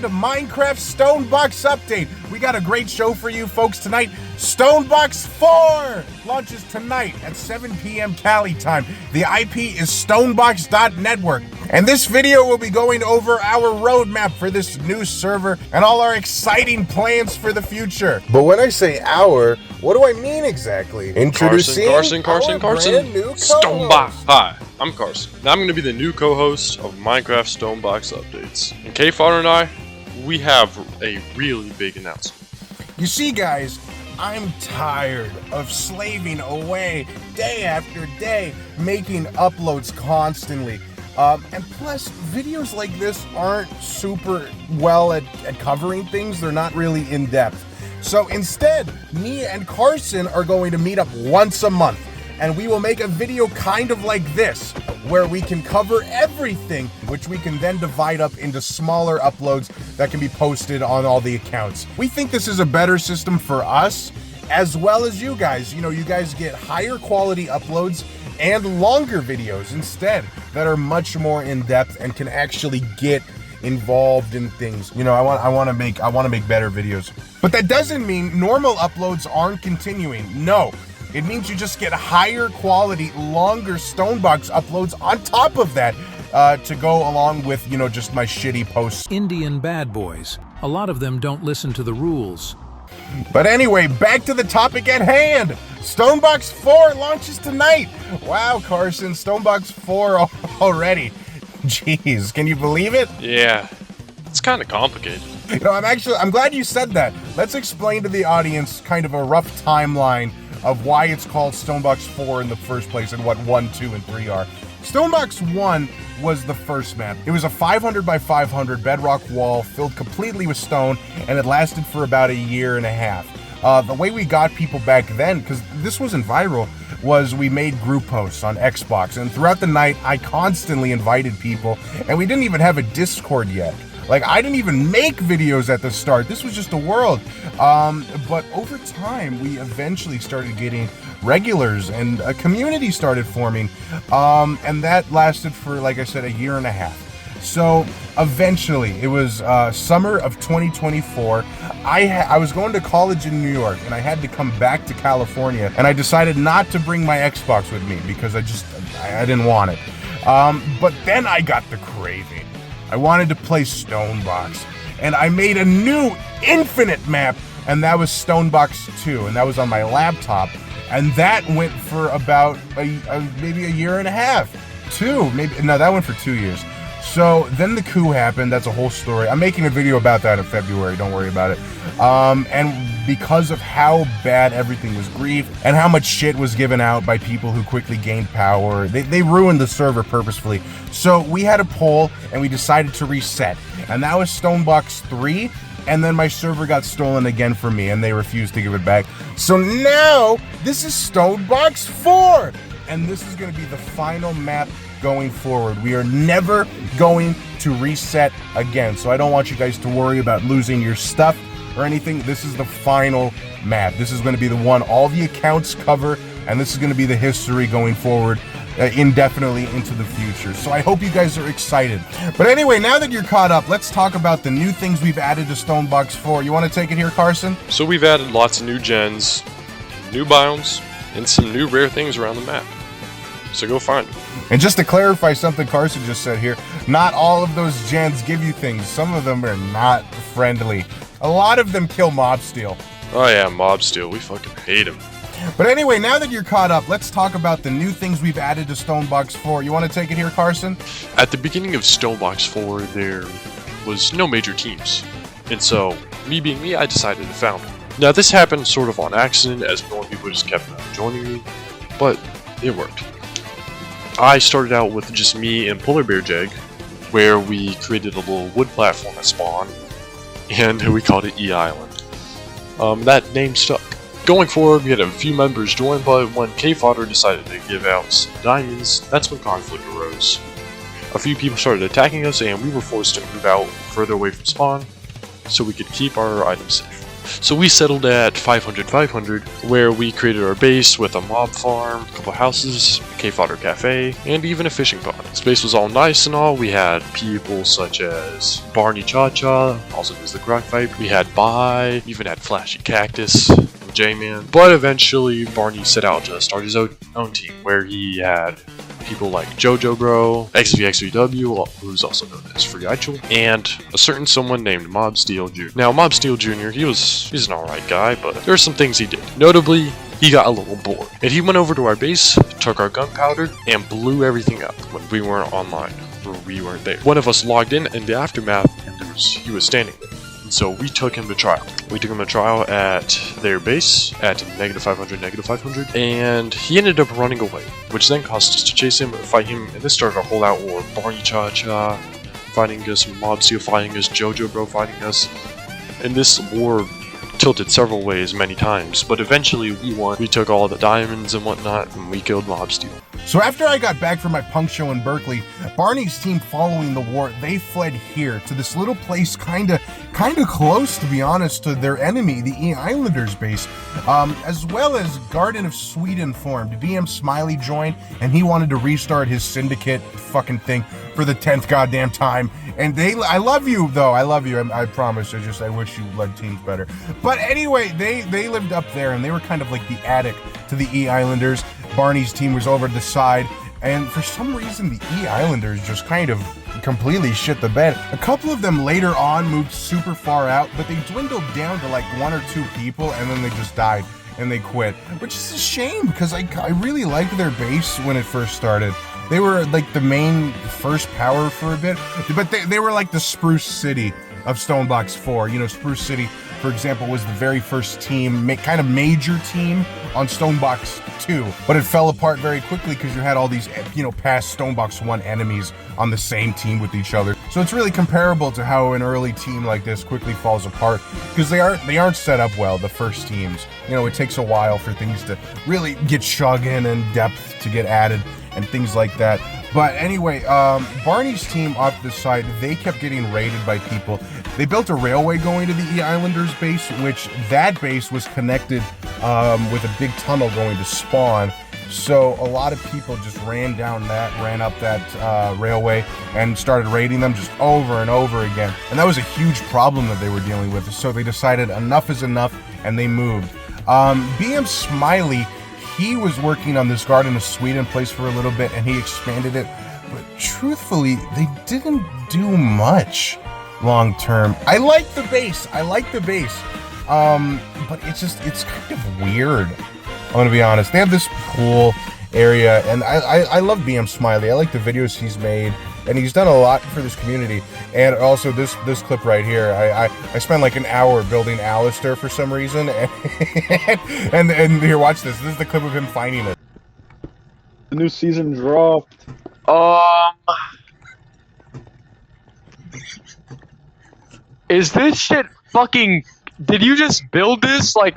welcome to Minecraft Stonebox Update. We got a great show for you folks tonight. Stonebox 4 launches tonight at 7 p.m. Cali time. The IP is stonebox.network. And this video will be going over our roadmap for this new server and all our exciting plans for the future. But when I say our, what do I mean exactly? Introducing Carson. brand new Stonebox. Hi, I'm Carson. Now I'm going to be the new co-host of Minecraft Stonebox Updates. And K-Fodder and I, we have a really big announcement. You see, guys, I'm tired of slaving away day after day, making uploads constantly. And plus, videos like this aren't super well at covering things. They're not really in-depth. So instead, me and Carson are going to meet up once a month, and we will make a video kind of like this, where we can cover everything, which we can then divide up into smaller uploads that can be posted on all the accounts. We think this is a better system for us, as well as you guys. You know, you guys get higher quality uploads and longer videos instead that are much more in-depth and can actually get involved in things. You know, I want to make better videos. But that doesn't mean normal uploads aren't continuing. No, it means you just get higher quality, longer Stonebox uploads on top of that to go along with, you know, just my shitty posts. Indian bad boys. A lot of them don't listen to the rules. But anyway, back to the topic at hand. Stonebox 4 launches tonight. Wow, Carson, Stonebox 4 already. Jeez, can you believe it? Yeah, it's kind of complicated. You know, I'm glad you said that. Let's explain to the audience kind of a rough timeline of why it's called Stonebox 4 in the first place and what 1, 2, and 3 are. Stonebox 1 was the first map. It was a 500 by 500 bedrock wall filled completely with stone, and it lasted for about a year and a half. The way we got people back then, because this wasn't viral, was we made group posts on Xbox, and throughout the night, I constantly invited people, and we didn't even have a Discord yet. Like, I didn't even make videos at the start. This was just a world. But over time, we eventually started getting regulars, and a community started forming, and that lasted for, like I said, a year and a half. So eventually, it was summer of 2024. I was going to college in New York, and I had to come back to California, and I decided not to bring my Xbox with me because I didn't want it. But then I got the craving. I wanted to play Stonebox, and I made a new infinite map, and that was Stonebox 2, and that was on my laptop, and that went for about maybe a year and a half. That went for 2 years. So then the coup happened. That's a whole story. I'm making a video about that in February. Don't worry about it. And because of how bad everything was griefed and how much shit was given out by people who quickly gained power, they ruined the server purposefully. So we had a poll and we decided to reset. And that was Stonebox 3. And then my server got stolen again from me and they refused to give it back. So now this is Stonebox 4. And this is going to be the final map going forward. We are never going to reset again. So I don't want you guys to worry about losing your stuff or anything. This is the final map. This is going to be the one all the accounts cover, and this is going to be the history going forward indefinitely into the future. So I hope you guys are excited. But anyway, now that you're caught up, let's talk about the new things we've added to Stonebox 4. You want to take it here, Carson? So we've added lots of new gens, new biomes, and some new rare things around the map. So go find them. And just to clarify something Carson just said here, not all of those gens give you things. Some of them are not friendly. A lot of them kill mob steal. Oh yeah, mob steal. We fucking hate them. But anyway, now that you're caught up, let's talk about the new things we've added to Stonebox 4. You want to take it here, Carson? At the beginning of Stonebox 4, there was no major teams. And so, me being me, I decided to found them. Now this happened sort of on accident, as more people just kept joining me, but it worked. I started out with just me and Polar Bear Jag, where we created a little wood platform at spawn, and we called it E-Island. That name stuck. Going forward, we had a few members join, but when K-Fodder decided to give out some diamonds, that's when conflict arose. A few people started attacking us, and we were forced to move out further away from spawn, so we could keep our items safe. So we settled at 500, where we created our base with a mob farm, a couple houses, a K-Fodder cafe, and even a fishing pond. This base was all nice and all. We had people such as Barney Cha-Cha, also known as the Grok Vibe. We had Bai, even had Flashy Cactus, and J-Man. But eventually, Barney set out to start his own team, where he had people like Jojo Bro, XVXVW, who's also known as Free Eichel, and a certain someone named Mob Steel Jr. Now, Mob Steel Jr., he's an alright guy, but there are some things he did. Notably, he got a little bored, and he went over to our base, took our gunpowder, and blew everything up when we weren't online, or we weren't there. One of us logged in the aftermath, and he was standing there. So we took him to trial. We took him to trial at their base at -500, and he ended up running away, which then caused us to chase him, fight him, and this started a whole out war. Barney Cha-Cha fighting us, Mob Steel fighting us, Jojo Bro fighting us, and this war tilted several ways many times, but eventually we won. We took all the diamonds and whatnot, and we killed Mob Steel. So after I got back from my punk show in Berkeley, Barney's team following the war, they fled here to this little place kind of close, to be honest, to their enemy, the E Islanders base, as well as Garden of Sweden formed. BM Smiley joined, and he wanted to restart his syndicate fucking thing for the 10th goddamn time. And I love you though, I love you, I promise. I wish you led teams better. But anyway, they lived up there, and they were kind of like the attic to the E Islanders. Barney's team was over the side, and for some reason the E Islanders just kind of completely shit the bed. A couple of them later on moved super far out, but they dwindled down to like 1 or 2 people, and then they just died and they quit, which is a shame because I really liked their base when it first started. They were like the main first power for a bit, but they were like the Spruce City of Stonebox 4. You know, Spruce City, for example, was the very first team, kind of major team on Stonebox 2, but it fell apart very quickly because you had all these, past Stonebox 1 enemies on the same team with each other. So it's really comparable to how an early team like this quickly falls apart because they aren't set up well, the first teams. It takes a while for things to really get chugging and depth to get added and things like that. But anyway, Barney's team off the side, they kept getting raided by people. They built a railway going to the E Islanders base, which that base was connected with a big tunnel going to spawn. So a lot of people just ran up that railway and started raiding them just over and over again. And that was a huge problem that they were dealing with. So they decided enough is enough, and they moved. BM Smiley, he was working on this Garden of Sweden place for a little bit, and he expanded it, but truthfully, they didn't do much long term. I like the base, but it's kind of weird, I'm gonna be honest. They have this pool area, and I love BM Smiley. I like the videos he's made, and he's done a lot for this community. And also this clip right here, I spent like an hour building Alistair for some reason, and here, watch this. This is the clip of him finding it. The new season dropped. Is this shit fucking... Did you just build this, like,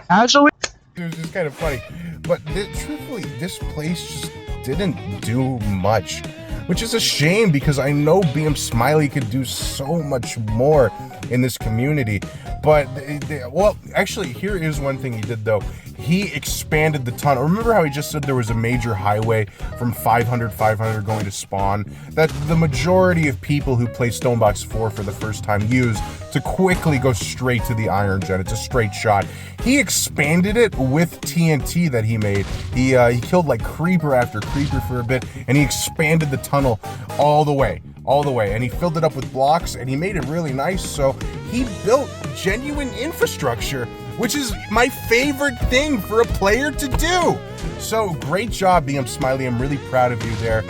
casually? It was just kind of funny. But truthfully, this place just didn't do much, which is a shame because I know BM Smiley could do so much more in this community. But, well, actually, here is one thing he did, though. He expanded the tunnel. Remember how he just said there was a major highway from 500 going to spawn? That the majority of people who play Stonebox 4 for the first time use to quickly go straight to the Iron Gen. It's a straight shot. He expanded it with TNT that he made. He killed like creeper after creeper for a bit, and he expanded the tunnel all the way, and he filled it up with blocks, and he made it really nice. So he built genuine infrastructure, which is my favorite thing for a player to do. So great job, BM Smiley. I'm really proud of you there.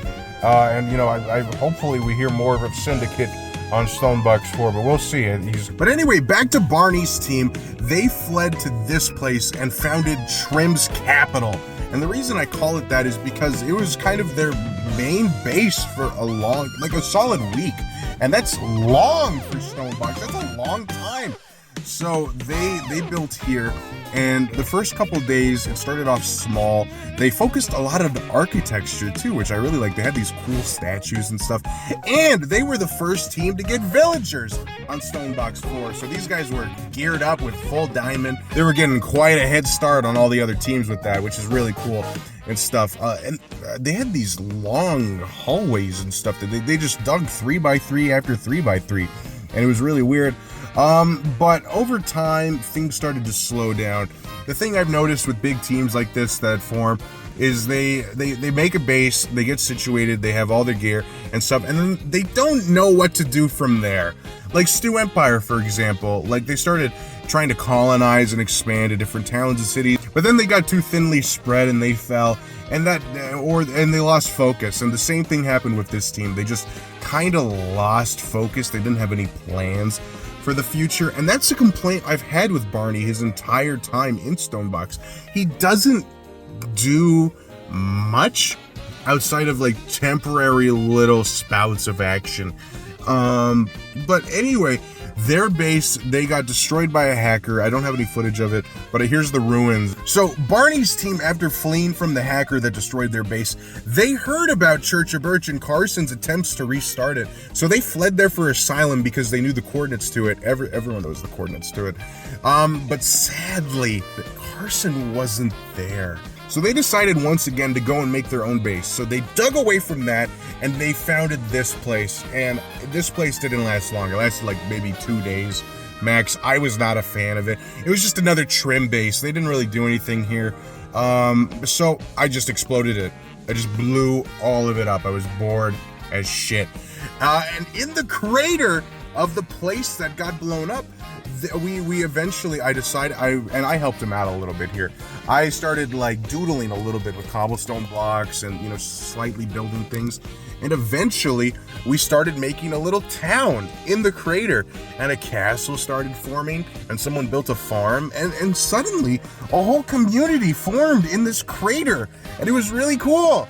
And I hopefully we hear more of Syndicate on Stonebox 4, but we'll see. But anyway, back to Barney's team. They fled to this place and founded Shrim's capital. And the reason I call it that is because it was kind of their main base for a solid week. And that's long for Stonebox. That's a long time. So they built here, and the first couple days it started off small. They focused a lot on the architecture too, which I really like. They had these cool statues and stuff, and they were the first team to get villagers on Stonebox 4. So these guys were geared up with full diamond. They were getting quite a head start on all the other teams with that, which is really cool and stuff. And they had these long hallways and stuff that they just dug 3x3 after 3x3, and it was really weird. But over time, things started to slow down. The thing I've noticed with big teams like this that form is they make a base, they get situated, they have all their gear and stuff, and then they don't know what to do from there. Like Stu Empire, for example, like they started trying to colonize and expand to different towns and cities, but then they got too thinly spread and they fell, and they lost focus. And the same thing happened with this team. They just kind of lost focus. They didn't have any plans for the future, and that's a complaint I've had with Barney his entire time in Stonebox. He doesn't do much outside of like temporary little spouts of action. But anyway, their base, they got destroyed by a hacker. I don't have any footage of it, but here's the ruins. So Barney's team, after fleeing from the hacker that destroyed their base, they heard about Church of Birch and Carson's attempts to restart it. So they fled there for asylum because they knew the coordinates to it. Everyone knows the coordinates to it. But sadly, Carson wasn't there. So they decided once again to go and make their own base. So they dug away from that and they founded this place. And this place didn't last long. It lasted like maybe 2 days max. I was not a fan of it. It was just another Shrim base. They didn't really do anything here. So I just exploded it. I just blew all of it up. I was bored as shit. And in the crater of the place that got blown up, we eventually, I helped him out a little bit here. I started like doodling a little bit with cobblestone blocks and, slightly building things. And eventually we started making a little town in the crater, and a castle started forming, and someone built a farm, and suddenly a whole community formed in this crater, and it was really cool.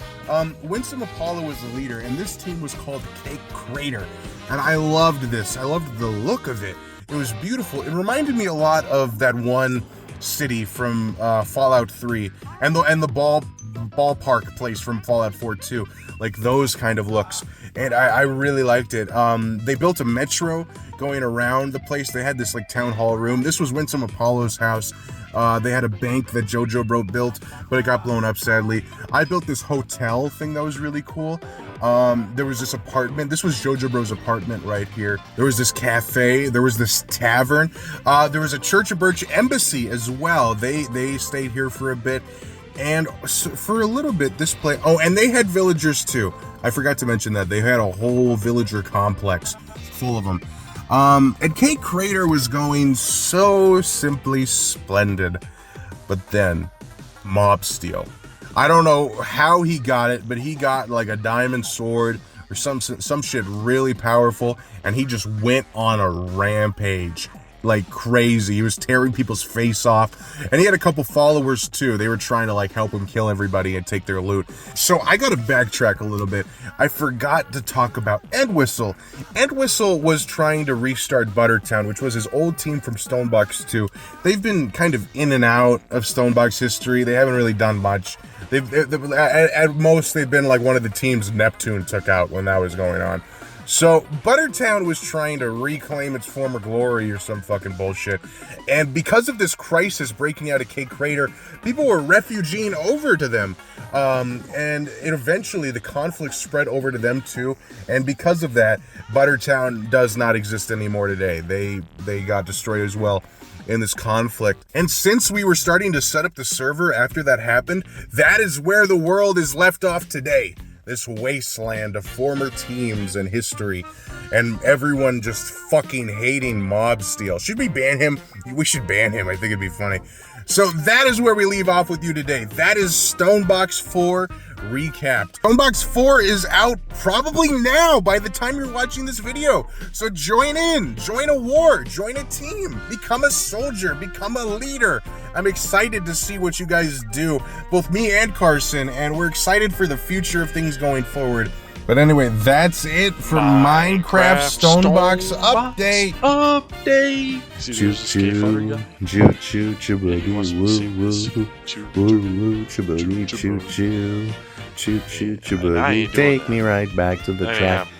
Winston Apollo was the leader, and this team was called Cake Crater, and I loved this. I loved the look of it. It was beautiful. It reminded me a lot of that one city from Fallout 3 and the ballpark place from Fallout 4 too. Like those kind of looks. And I really liked it. They built a metro going around the place. They had this like town hall room. This was Winston Apollo's house. They had a bank that Jojo Bro built, but it got blown up sadly. I built this hotel thing that was really cool. There was this apartment. This was Jojo Bro's apartment right here. There was this cafe. There was this tavern. There was a Church of Birch embassy as well. They stayed here for a bit. And for a little bit, this place... Oh, and they had villagers too. I forgot to mention that. They had a whole villager complex full of them. And Cake Crater was going so simply splendid. But then, Mob Steel. I don't know how he got it, but he got like a diamond sword or some shit really powerful, and he just went on a rampage like crazy. He was tearing people's face off, and he had a couple followers too. They were trying to like help him kill everybody and take their loot. So I gotta backtrack a little bit. I forgot to talk about Entwistle. Entwistle was trying to restart Buttertown, which was his old team from Stonebox 2. They've been kind of in and out of Stonebox history. They haven't really done much. At most, they've been like one of the teams Neptune took out when that was going on. So Buttertown was trying to reclaim its former glory or some fucking bullshit. And because of this crisis breaking out of Cake Crater, people were refugeeing over to them. And eventually the conflict spread over to them too. And because of that, Buttertown does not exist anymore today. They got destroyed as well in this conflict. And since we were starting to set up the server after that happened, that is where the world is left off today. This wasteland of former teams and history, and everyone just fucking hating Mob Steel. Should we ban him? We should ban him. I think it'd be funny. So that is where we leave off with you today. That is Stonebox 4 recapped. Stonebox 4 is out probably now by the time you're watching this video. So join in, join a war, join a team, become a soldier, become a leader. I'm excited to see what you guys do, both me and Carson, and we're excited for the future of things going forward. But anyway, that's it for Minecraft Stonebox update. See, Choo there's this cave fighter choo, guy. choo choo, choo He wants me to sing this. Choo, woo choo, woo, choo choo, choo choo, choo choo, choo I ain't doing Take that. me right back to the I track. am.